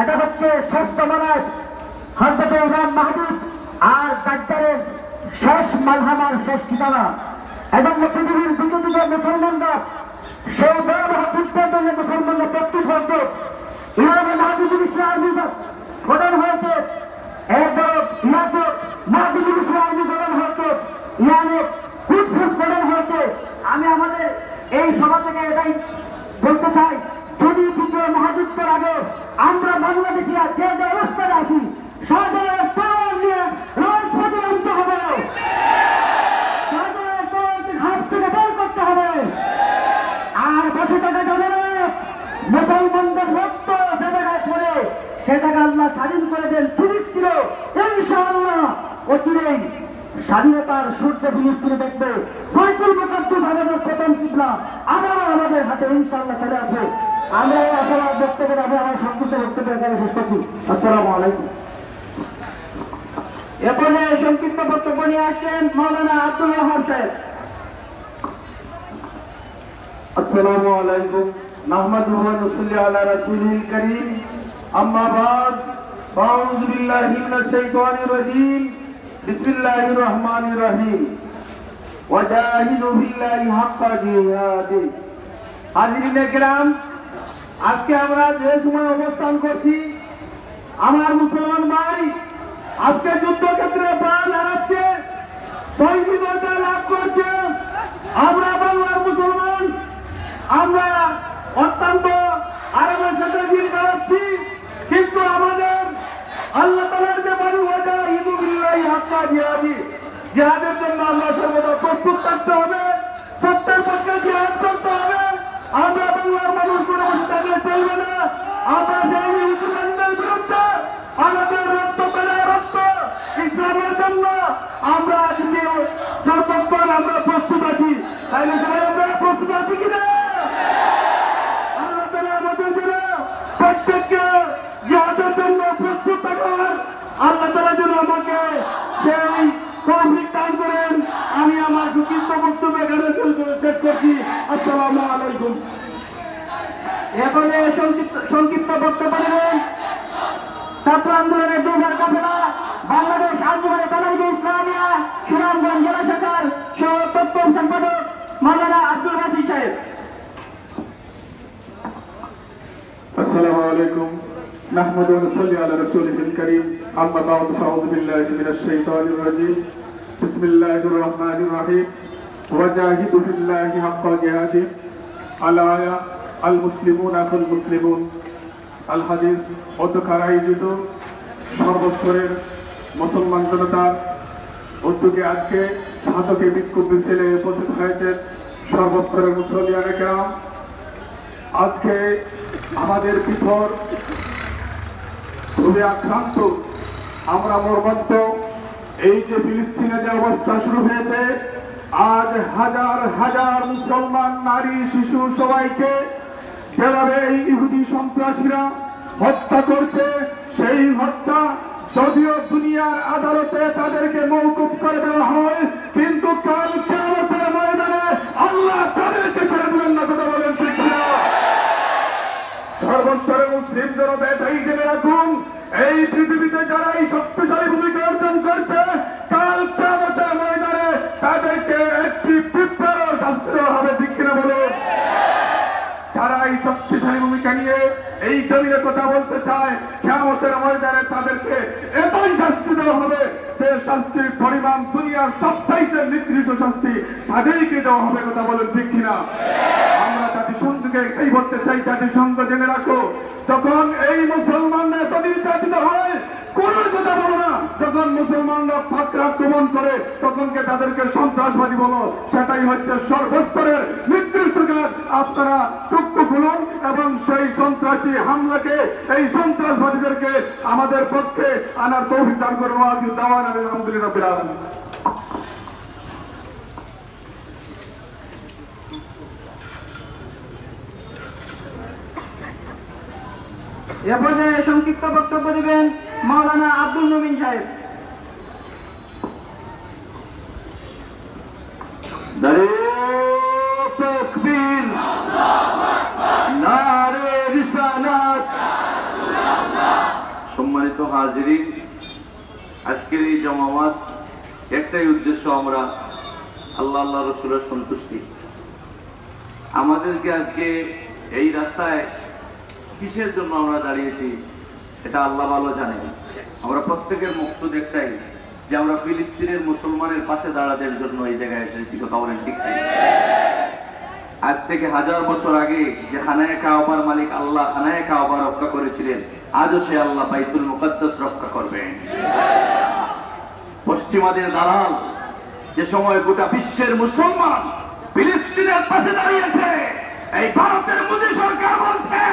এটা হচ্ছে শেষ জমানায় হযরত ইমাম মাহদী আর দাজ্জালের শেষ মালহামার শেষ ঠিকানা। এজন্য পৃথিবীর দিকে দিকে মুসলমানরা সেই ভয়াবহ যুদ্ধের জন্য মুসলমানরা প্রস্তুত হয়েছে। ইরানে মাহদী পুলিশের আর্মি গঠন হয়েছে, এরপর ইরাকে মাহদী পুলিশের আর্মি গঠন হয়েছে, ইরানে ফুসফুস গঠন হয়েছে। আমি আমাদের এই সভা থেকে এটাই বলতে চাই, যদি তৃতীয় মহাযুদ্ধের আগে আমরা বাংলাদেশিরা যে যে অবস্থায় আছি সরকারের তরল নিয়ে রাজপথে আনতে হবে, সরকারের তরলকে ঘাট থেকে বের করতে হবে। আর বসে থাকা যাবে না, মুসলমানদের রক্ত যে জায়গায় পড়ে সে জায়গা আল্লাহ স্বাধীন করে দেন ফিলিস্তিনে। ইনশাআল্লাহ অচিরেই স্বাধীনতার সূর্য ফিলিস্তিনে দেখবে। বাইতুল মুকাদ্দাস আমাদের প্রথম কিবলা আবারও আমাদের হাতে ইনশাআল্লাহ চলে আসবে। আমরা এই আশাবাদ ব্যক্ত করে আমি আমার সংক্ষিপ্ত বক্তব্য এখানে শেষ করছি। আসসালামু আলাইকুম। এরপরে সংক্ষিপ্ত বক্তব্য নিয়ে আসছেন মাওলানা আব্দুল ওয়াহাব সাহেব। আসসালামু আলাইকুম। নাহমাদুহু ওয়া নুসাল্লি আলা রাসূলিল কারীম। আম্মা বাদ, আউযু বিল্লাহি মিনাশ শাইতানির রাজীম। বিসমিল্লাহির রহমানির রহিম। ওয়াজাহিদু বিল্লাহি হাক্কা জিহাদি। হাজিরিনে কিরাম, আজকে আমরা যে সময় অবস্থান করছি, আমার মুসলমান ভাই আজকে যুদ্ধক্ষেত্রে প্রাণ হারাচ্ছে, শহীদ বিজয়টা লাভ করছে। আমরা বাংলার মুসলমান, আমরা অত্যন্ত আরামের সাথে দিন কাটাচ্ছি, কিন্তু আমাদের আল্লাহ তাআলার যে বাণী ওয়াজাহিদু বিল্লাহি হাক্কা জিহাদি, জিহাদের জন্য আমরা সর্বদা প্রস্তুত থাকতে হবে, সত্যের পক্ষে জিহাদ করতে হবে। আমরা বাংলার মানুষ কোনো বসে থাকলে চলবে না। আমরা সেই মুসলমানদের বিরুদ্ধে আমাদের রক্ত পেলে রক্ত ইসলামের জন্য আমরা আজকে সর্বক্ষণ আমরা প্রস্তুত আছি। তাইলে সবাই আমরা প্রস্তুত আছি কিনা? আল্লাহ তাআলা আমাদের যেন প্রত্যেককে জিহাদের জন্য প্রস্তুত থাকার আল্লাহ তাআলা যেন আমাকে সেই তৌফিক দান করেন। আমি আমার সংক্ষিপ্ত বক্তব্য এখানে শেষ করছি। আসসালামু আলাইকুম। এরপরে সংক্ষিপ্ত বক্তব্য দেবেন ছাত্র আন্দোলনের দুর্বার কাফেলা বাংলাদেশ আঞ্জুমানে তালামীয়ে ইসলামিয়া সুনামগঞ্জ জেলা শাখার সহ সম্পাদক মাওলানা আব্দুল বাসির সাহেব। আসসালামু আলাইকুম। নাহমাদু ওয়া নুসাল্লি আলা রাসূলিল কারীম। আম্মা বা'দ, আউযু বিল্লাহি মিনাশ শাইতানির রাজীম। বিসমিল্লাহির রহমানির রহিম। ওয়াজাহিদু বিল্লাহি হাক্কা জিহাদি। আলা আল মুসলিমুনা আকুল মুসলিমুন। আল হাদিস অধ্যক্ষার আয়োজিত সর্বস্তরের মুসলমান জনতার উদ্যোগে আজকে সাধকে বিক্ষোভ মিছিলে উপস্থিত হয়েছে সর্বস্তরের মুসলিয়ানে কেরাম। আজকে আমাদের ভিতর খুবই আক্রান্ত, আমরা মর্মান্ত। এই যে ফিলিস্তিনে যে অবস্থা শুরু হয়েছে, আজ হাজার হাজার মুসলমান নারী শিশু সবাইকে যেভাবে এই ইহুদি সন্ত্রাসীরা হত্যা করছে, সেই হত্যা যদিও দুনিয়ার আদালতে তাদেরকে মওকুফ করে দেওয়া হয়, কিন্তু কাল কিয়ামতের ময়দানে আল্লাহ তাদেরকে ছেড়ে দেবেন না। কথা বলেন ঠিক কিনা? সর্বস্তরের মুসলিম জনতা এটাই জেনে রাখুন, এই পৃথিবীতে যারা এই শক্তিশালী ভূমিকা অর্জন করছে, কাল কিয়ামতের ময়দানে তাদেরকে একটি পিঁপড়ারও শাস্তি দেওয়া হবে। ঠিক কিনা বলুন? যারা এই শক্তিশালী ভূমিকা নিয়ে এই জমিনে কথা বলতে চায়, কিয়ামতের ময়দানে তাদেরকে এতই শাস্তি দেওয়া হবে যে শাস্তির পরিমাণ দুনিয়ার সবচাইতে নিকৃষ্ট শাস্তি তাদেরকে দেওয়া হবে। কথা বলেন ঠিক কিনা? আমরা জাতিসংঘকে এটাই বলতে চাই, জাতিসংঘ জেনে রাখো, যখন এই মুসলমানরা এত নির্যাতিত হয়, কোন কথা বলো না। যখন মুসলমানরা পাকড়া আক্রমণ করে তখনকে তাদেরকে সন্ত্রাসবাদী বলো, সেটাই হচ্ছে সর্বস্তরের নির্দিষ্ট কাজ। আপনারা চক্ষু খুলুন এবং সেই সন্ত্রাসী হামলাকে, এই সন্ত্রাসবাদীদেরকে আমাদের পক্ষে আনার তৌফিক দান করুন। আলহামদুলিল্লাহ রাব্বিল আলামিন। এ পর্যায়ে সংক্ষিপ্ত বক্তব্য দেবেন মাওলানা আব্দুল মুমিন সাহেব। তাকবীর, নারে রিসালাত, সম্মানিত হাজিরিন, আজকের এই জমামাত একটাই উদ্দেশ্য, আমরা আল্লাহ আল্লাহ রসুলের সন্তুষ্টি। আমাদেরকে আজকে এই রাস্তায় কিসের জন্য আমরা দাঁড়িয়েছি এটা আল্লাহ ভালো জানেন। আমরা প্রত্যেকের মকসুদ একটাই, যে আমরা ফিলিস্তিনের মুসলমানের পাশে দাঁড়ানোর জন্য এই জায়গায় এসেছি। কথা বলেন ঠিক নেই? আজ থেকে 1000 বছর আগে যে খানায়ে কাবার মালিক আল্লাহ খানায়ে কাবা রক্ষা করেছিলেন, আজও সে আল্লাহ বাইতুল মুকাদ্দাস রক্ষা করবেন। পশ্চিমাদের দালাল যে সময় গোটা বিশ্বের মুসলমান ফিলিস্তিনের পাশে দাঁড়িয়েছে, এই ভারতের মোদী সরকার বলছে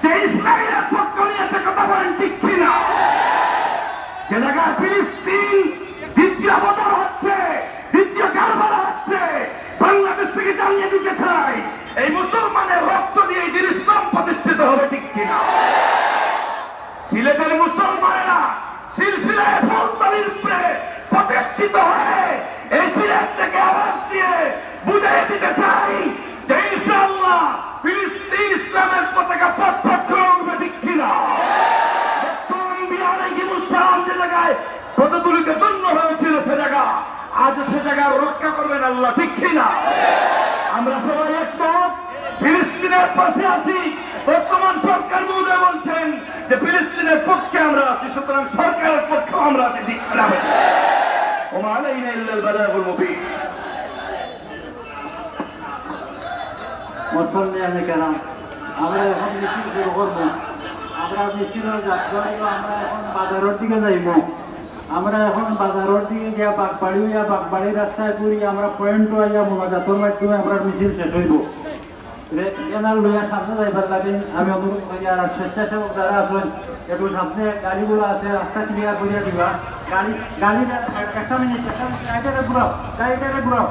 সে ইসরায়েলের পক্ষ নিয়েছে। কথা বলেন ঠিক কিনা? যে জায়গায় ফিলিস্তিন দ্বিতীয় বদর হচ্ছে, দ্বিতীয় কারবালা হচ্ছে, বাংলাদেশ থেকে জানিয়ে দিতে চাই এই মুসলমানের রক্ত দিয়ে দিন ইসলাম প্রতিষ্ঠিত হবে। ঠিক কিনা? সিলেটের মুসলমানেরা সিলসিলায় ফৌজদারির উপরে প্রতিষ্ঠিত হয়ে এই সিলেট থেকে আওয়াজ দিয়ে বুঝিয়ে দিতে চাই যে ইনশাআল্লাহ ফিলিস্তিন ইসলামের পতাকা পথ করে উঠবে। ঠিক কিনা? যে জায়গায় পদতুলিতে জন্ম হয়েছিল সে জায়গা আজ সে জায়গায় রক্ষা করবেন আল্লাহ। ঠিক কিনা? আমরা সবাই একমত, ফিলিস্তিনের পাশে আছি। বর্তমান সরকার মহোদয় বলছেন যে ফিলিস্তিনের পক্ষে আমরা আছি, সুতরাং সরকারের পক্ষে আমরা আছি। ঠিক কিনা? ওমা আলাইনা ইল্লাল বালাগুল মুবিন। মুসলমানে কেরাম, আমরা এখন মিছিল শুরু করবো। আমরা মিছিলের যাত্রা আমরা এখন বাজারের দিকে যাইব। আমরা এখন বাজারের দিকে গিয়া বাগবাড়ি হইয়া বাগবাড়ির রাস্তায় ঘুরি আমরা পয়েন্ট হইয়া মোনাজাতের মাধ্যমে আমরা মিছিল শেষ হইব। এনার লইয়া সামনে যাইবার লাগে আমি অনুরোধ করি, আর স্বেচ্ছাসেবক যারা আছেন একটু সামনে গাড়িগুলো আছে রাস্তা ক্লিয়ার করিয়া দিবা। গাড়ি একটা মিনিট গাড়িটারে ঘুরাও, গাড়িটারে ঘুরাও,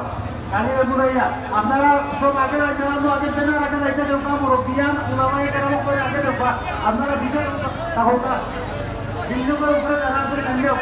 গাড়িটা ঘুরাইয়া আপনারা সব আগে আগের জন্য আগে যাইতে দেবা। মুরব্বিয়ান উলামায়ে কেরাম করে আগে দেবা। আপনারা ভিতরে তাহলে বিন্দুকের উপরে দাঁড়া করে কান্দিয়ে